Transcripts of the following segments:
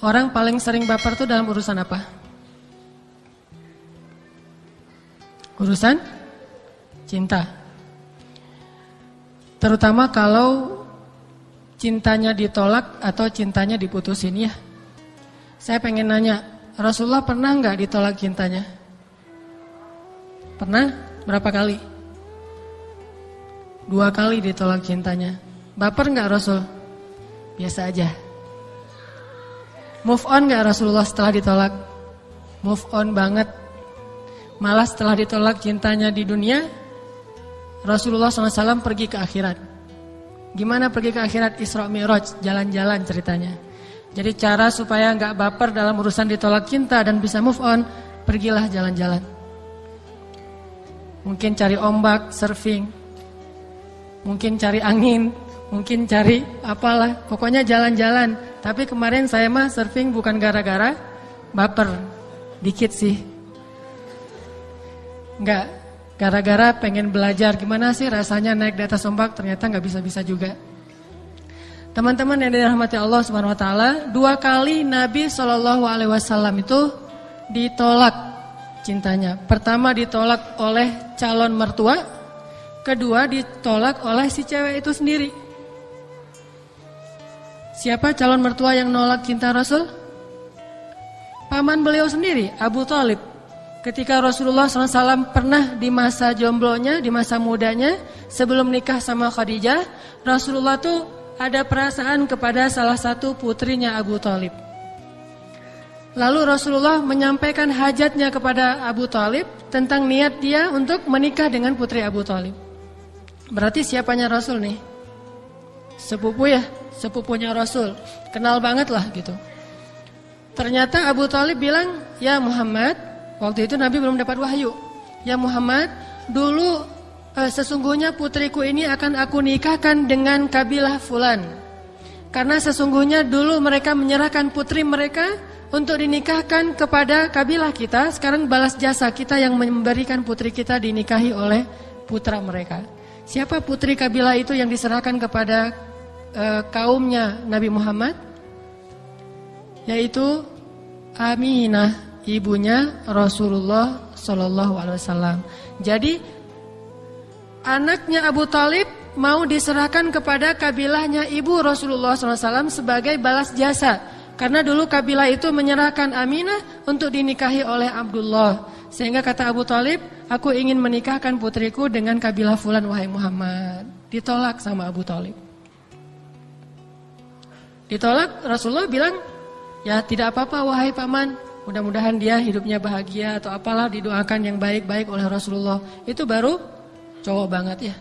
Orang paling sering baper tuh dalam urusan apa? Urusan cinta. Terutama kalau cintanya ditolak atau cintanya diputusin ya. Saya pengen nanya, Rasulullah pernah nggak ditolak cintanya? Pernah? Berapa kali? 2 kali ditolak cintanya. Baper nggak Rasul? Biasa aja. Move on nggak Rasulullah setelah ditolak? Move on banget. Malah setelah ditolak cintanya di dunia, Rasulullah SAW pergi ke akhirat. Gimana pergi ke akhirat? Isra Mi'raj, jalan-jalan ceritanya. Jadi cara supaya nggak baper dalam urusan ditolak cinta dan bisa move on, pergilah jalan-jalan. Mungkin cari ombak, surfing. Mungkin cari angin, mungkin cari apalah. Pokoknya jalan-jalan. Tapi kemarin saya mah surfing bukan gara-gara baper. Dikit sih. Enggak, gara-gara pengen belajar gimana sih rasanya naik di atas ombak, ternyata nggak bisa-bisa juga. Teman-teman yang dirahmati Allah Subhanahu wa taala, 2 kali Nabi SAW itu ditolak cintanya. Pertama ditolak oleh calon mertua, kedua ditolak oleh si cewek itu sendiri. Siapa calon mertua yang nolak cinta Rasul? Paman beliau sendiri, Abu Thalib. Ketika Rasulullah SAW pernah di masa jomblonya, di masa mudanya, sebelum nikah sama Khadijah, Rasulullah tuh ada perasaan kepada salah satu putrinya Abu Thalib. Lalu Rasulullah menyampaikan hajatnya kepada Abu Thalib tentang niat dia untuk menikah dengan putri Abu Thalib. Berarti siapanya Rasul nih? Sepupu ya, sepupunya Rasul. Kenal banget lah gitu. Ternyata Abu Thalib bilang, ya Muhammad, waktu itu Nabi belum dapat wahyu. Ya Muhammad, dulu sesungguhnya putriku ini akan aku nikahkan dengan kabilah fulan. Karena sesungguhnya dulu mereka menyerahkan putri mereka untuk dinikahkan kepada kabilah kita. Sekarang balas jasa kita yang memberikan putri kita dinikahi oleh putra mereka. Siapa putri kabilah itu yang diserahkan kepada kaumnya Nabi Muhammad? Yaitu Aminah, ibunya Rasulullah SAW. Jadi anaknya Abu Thalib mau diserahkan kepada kabilahnya ibu Rasulullah SAW sebagai balas jasa. Karena dulu kabilah itu menyerahkan Aminah untuk dinikahi oleh Abdullah. Sehingga kata Abu Thalib, aku ingin menikahkan putriku dengan kabilah fulan wahai Muhammad. Ditolak sama Abu Thalib. Ditolak, Rasulullah bilang, ya tidak apa-apa wahai paman. Mudah-mudahan dia hidupnya bahagia atau apalah, didoakan yang baik-baik oleh Rasulullah. Itu baru cowok banget ya.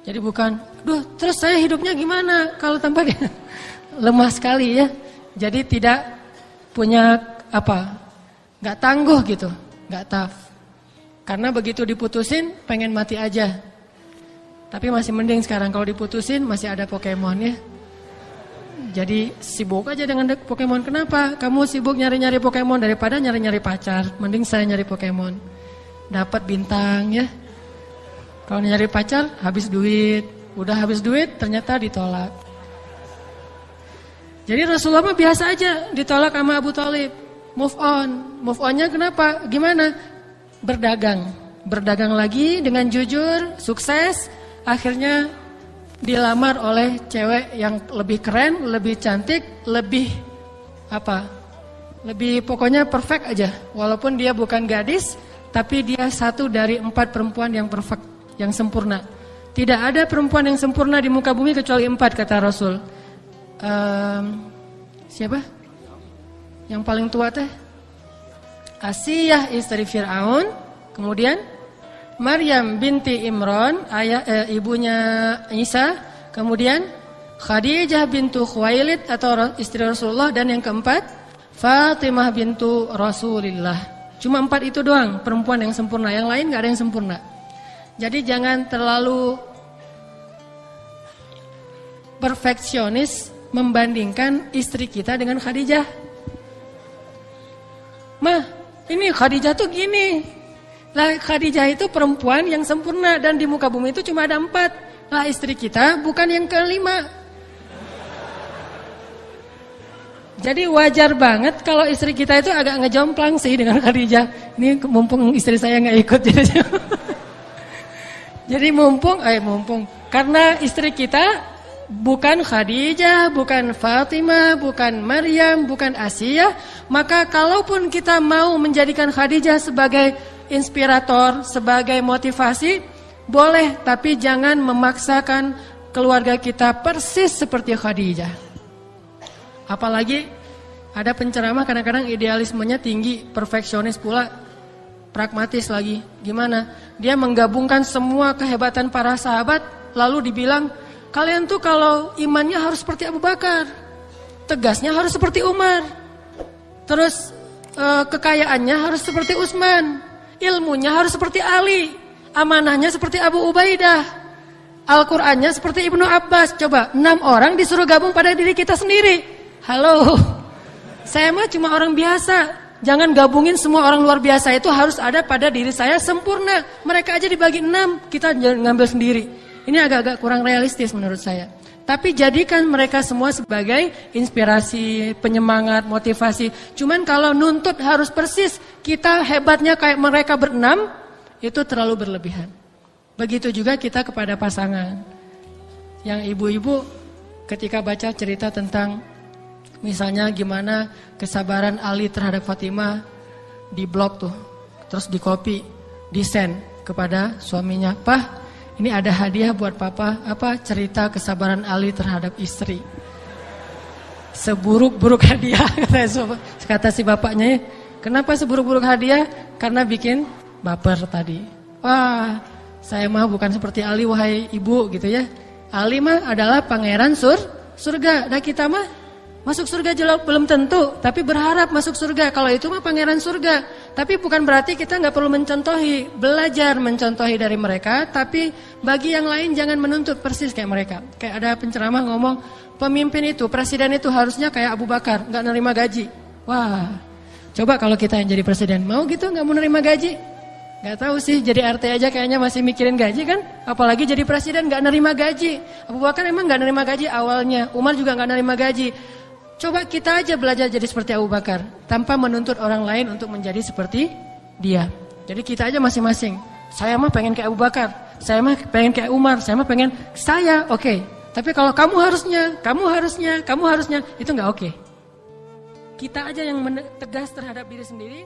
Jadi bukan, duh terus saya hidupnya gimana kalau tanpa dia. Lemah sekali ya. Jadi tidak punya apa, gak tangguh gitu, gak tough. Karena begitu diputusin pengen mati aja. Tapi masih mending sekarang kalau diputusin masih ada Pokemon ya. Jadi sibuk aja dengan Pokemon. Kenapa? Kamu sibuk nyari-nyari Pokemon daripada nyari-nyari pacar. Mending saya nyari Pokemon. Dapat bintang ya. Kalau nyari pacar habis duit. Udah habis duit ternyata ditolak. Jadi Rasulullah mah biasa aja ditolak sama Abu Thalib. Move on. Move onnya kenapa? Gimana? Berdagang. Berdagang lagi dengan jujur, sukses. Akhirnya dilamar oleh cewek yang lebih keren, lebih cantik, lebih apa? Lebih pokoknya perfect aja. Walaupun dia bukan gadis, tapi dia satu dari 4 perempuan yang perfect, yang sempurna. Tidak ada perempuan yang sempurna di muka bumi kecuali 4 kata Rasul. Siapa? Yang paling tua teh? Asiyah istri Fir'aun, kemudian Maryam binti Imran, ibunya Isa, kemudian Khadijah bintu Khuwailid atau istri Rasulullah, dan yang keempat Fatimah bintu Rasulillah. Cuma 4 itu doang perempuan yang sempurna, yang lain gak ada yang sempurna. Jadi jangan terlalu perfeksionis membandingkan istri kita dengan Khadijah. Mah, ini Khadijah tuh gini. Lah Khadijah itu perempuan yang sempurna dan di muka bumi itu cuma ada 4. Lah istri kita bukan yang ke-5. Jadi wajar banget kalau istri kita itu agak ngejomplang sih dengan Khadijah. Ini mumpung istri saya nggak ikut jadi mumpung karena istri kita bukan Khadijah, bukan Fatimah, bukan Maryam, bukan Asiyah, maka kalaupun kita mau menjadikan Khadijah sebagai inspirator, sebagai motivasi, boleh, tapi jangan memaksakan keluarga kita persis seperti Khadijah. Apalagi ada penceramah kadang-kadang idealismenya tinggi, perfeksionis pula, pragmatis lagi. Gimana? Dia menggabungkan semua kehebatan para sahabat, lalu dibilang, kalian tuh kalau imannya harus seperti Abu Bakar, tegasnya harus seperti Umar, terus kekayaannya harus seperti Utsman, ilmunya harus seperti Ali, amanahnya seperti Abu Ubaidah, Al-Qur'annya seperti Ibnu Abbas. Coba 6 orang disuruh gabung pada diri kita sendiri. Halo, saya mah cuma orang biasa. Jangan gabungin semua orang luar biasa itu harus ada pada diri saya sempurna. Mereka aja dibagi 6, kita jangan ngambil sendiri. Ini agak-agak kurang realistis menurut saya. Tapi jadikan mereka semua sebagai inspirasi, penyemangat, motivasi. Cuman kalau nuntut harus persis, kita hebatnya kayak mereka ber-6, itu terlalu berlebihan. Begitu juga kita kepada pasangan. Yang ibu-ibu ketika baca cerita tentang misalnya gimana kesabaran Ali terhadap Fatimah, di blog tuh, terus di copy, di send kepada suaminya. Pak, ini ada hadiah buat papa, apa cerita kesabaran Ali terhadap istri. Seburuk-buruk hadiah, kata si bapaknya. Kenapa seburuk-buruk hadiah? Karena bikin baper tadi. Wah, saya mah bukan seperti Ali, wahai ibu gitu ya. Ali mah adalah pangeran surga, dan kita mah masuk surga belum tentu, tapi berharap masuk surga. Kalau itu mah pangeran surga. Tapi bukan berarti kita nggak perlu mencontohi, belajar mencontohi dari mereka. Tapi bagi yang lain jangan menuntut persis kayak mereka. Kayak ada penceramah ngomong, pemimpin itu, presiden itu harusnya kayak Abu Bakar, nggak nerima gaji. Wah, coba kalau kita yang jadi presiden, mau gitu nggak mau nerima gaji? Nggak tahu sih, jadi RT aja kayaknya masih mikirin gaji kan? Apalagi jadi presiden nggak nerima gaji. Abu Bakar emang nggak nerima gaji awalnya, Umar juga nggak nerima gaji. Coba kita aja belajar jadi seperti Abu Bakar, tanpa menuntut orang lain untuk menjadi seperti dia. Jadi kita aja masing-masing. Saya mah pengen kayak Abu Bakar, saya mah pengen kayak Umar, saya mah pengen saya, oke. Tapi kalau kamu harusnya, itu nggak oke. Kita aja yang tegas terhadap diri sendiri.